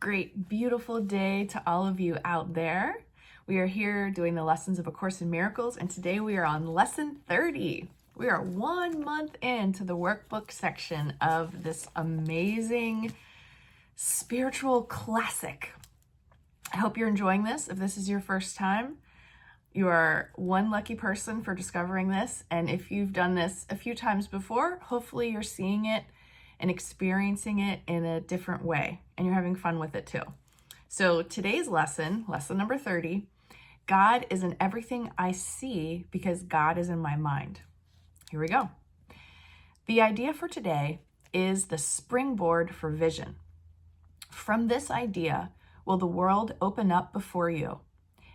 Great, beautiful day to all of you out there. We are here doing the lessons of A Course in Miracles, and today we are on lesson 30. We are 1 month into the workbook section of this amazing spiritual classic. I hope you're enjoying this. If this is your first time, you are one lucky person for discovering this. And if you've done this a few times before, hopefully you're seeing it and experiencing it in a different way, and you're having fun with it too. So today's lesson number 30, God is in everything I see because God is in my mind. Here we go. The idea for today is the springboard for vision. From this idea will the world open up before you,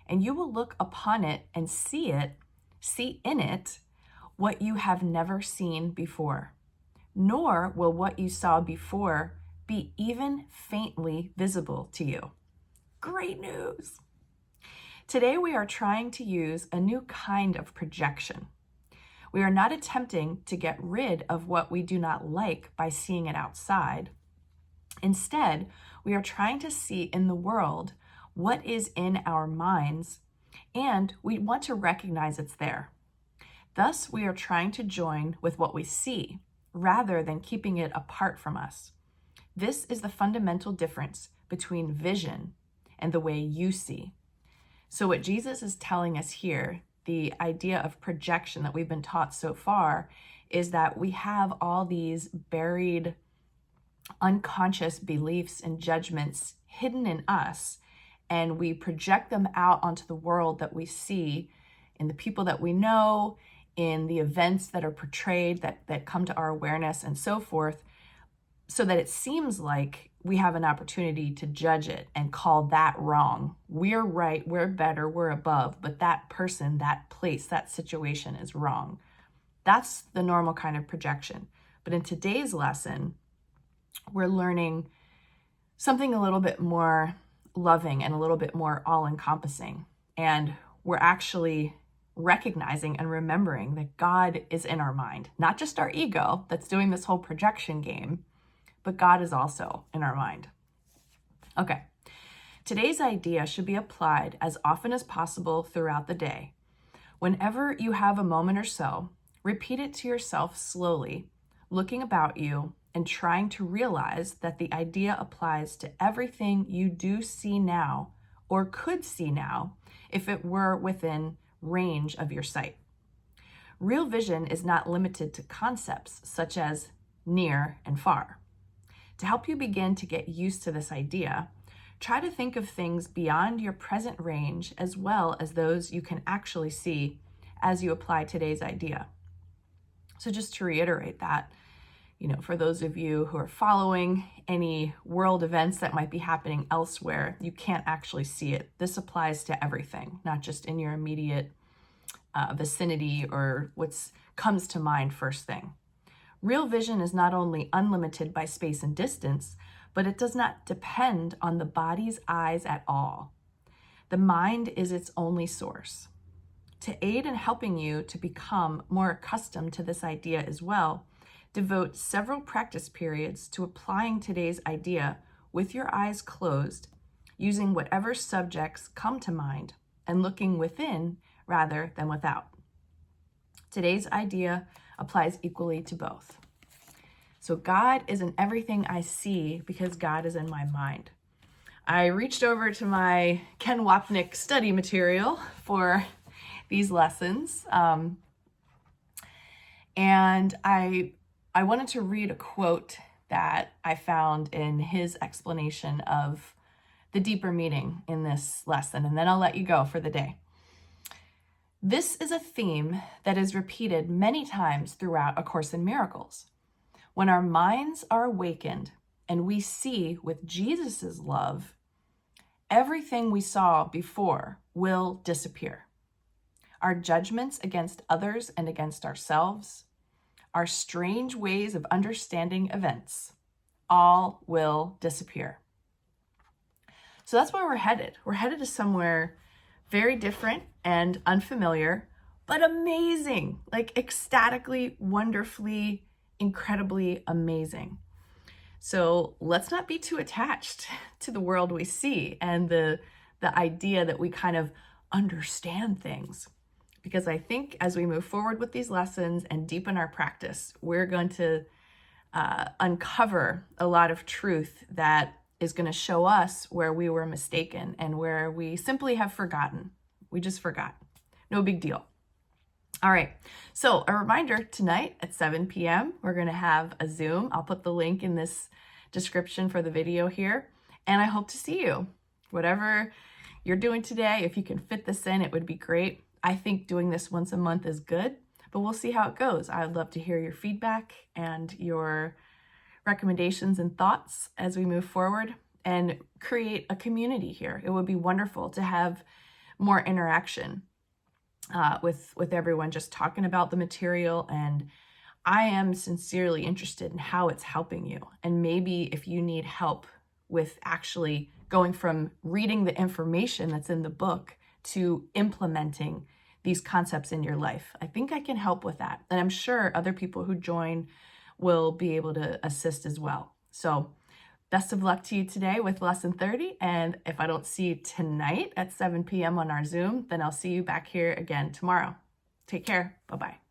and you will look upon it and see in it what you have never seen before. Nor will what you saw before be even faintly visible to you. Great news! Today we are trying to use a new kind of projection. We are not attempting to get rid of what we do not like by seeing it outside. Instead, we are trying to see in the world what is in our minds, and we want to recognize it's there. Thus, we are trying to join with what we see, rather than keeping it apart from us. This is the fundamental difference between vision and the way you see. So what Jesus is telling us here, the idea of projection that we've been taught so far, is that we have all these buried, unconscious beliefs and judgments hidden in us, and we project them out onto the world that we see in the people that we know, in the events that are portrayed, that come to our awareness and so forth, so that it seems like we have an opportunity to judge it and call that wrong. We're right, we're better, we're above, but that person, that place, that situation is wrong. That's the normal kind of projection. But in today's lesson, we're learning something a little bit more loving and a little bit more all-encompassing. And we're actually recognizing and remembering that God is in our mind, not just our ego that's doing this whole projection game, but God is also in our mind. Okay, today's idea should be applied as often as possible throughout the day. Whenever you have a moment or so, repeat it to yourself slowly, looking about you and trying to realize that the idea applies to everything you do see now or could see now if it were within range of your sight. Real vision is not limited to concepts such as near and far. To help you begin to get used to this idea, try to think of things beyond your present range as well as those you can actually see as you apply today's idea. So just to reiterate that, for those of you who are following any world events that might be happening elsewhere, you can't actually see it. This applies to everything, not just in your immediate vicinity or what comes to mind first thing. Real vision is not only unlimited by space and distance, but it does not depend on the body's eyes at all. The mind is its only source. To aid in helping you to become more accustomed to this idea as well, devote several practice periods to applying today's idea with your eyes closed, using whatever subjects come to mind and looking within rather than without. Today's idea applies equally to both. So God is in everything I see because God is in my mind. I reached over to my Ken Wapnick study material for these lessons, and I wanted to read a quote that I found in his explanation of the deeper meaning in this lesson, and then I'll let you go for the day. This is a theme that is repeated many times throughout A Course in Miracles. When our minds are awakened and we see with Jesus's love, everything we saw before will disappear. Our judgments against others and against ourselves, our strange ways of understanding events, all will disappear. So that's where we're headed. We're headed to somewhere very different and unfamiliar, but amazing, like ecstatically, wonderfully, incredibly amazing. So let's not be too attached to the world we see and the idea that we kind of understand things. Because I think as we move forward with these lessons and deepen our practice, we're going to uncover a lot of truth that is going to show us where we were mistaken and where we simply have forgotten. We just forgot. No big deal. All right, so a reminder, tonight at 7 p.m., we're going to have a Zoom. I'll put the link in this description for the video here, and I hope to see you. Whatever you're doing today, if you can fit this in, it would be great. I think doing this once a month is good, but we'll see how it goes. I would love to hear your feedback and your recommendations and thoughts as we move forward and create a community here. It would be wonderful to have more interaction with everyone, just talking about the material. And I am sincerely interested in how it's helping you. And maybe if you need help with actually going from reading the information that's in the book to implementing these concepts in your life, I think I can help with that. And I'm sure other people who join will be able to assist as well. So best of luck to you today with lesson 30. And if I don't see you tonight at 7 p.m. on our Zoom, then I'll see you back here again tomorrow. Take care. Bye-bye.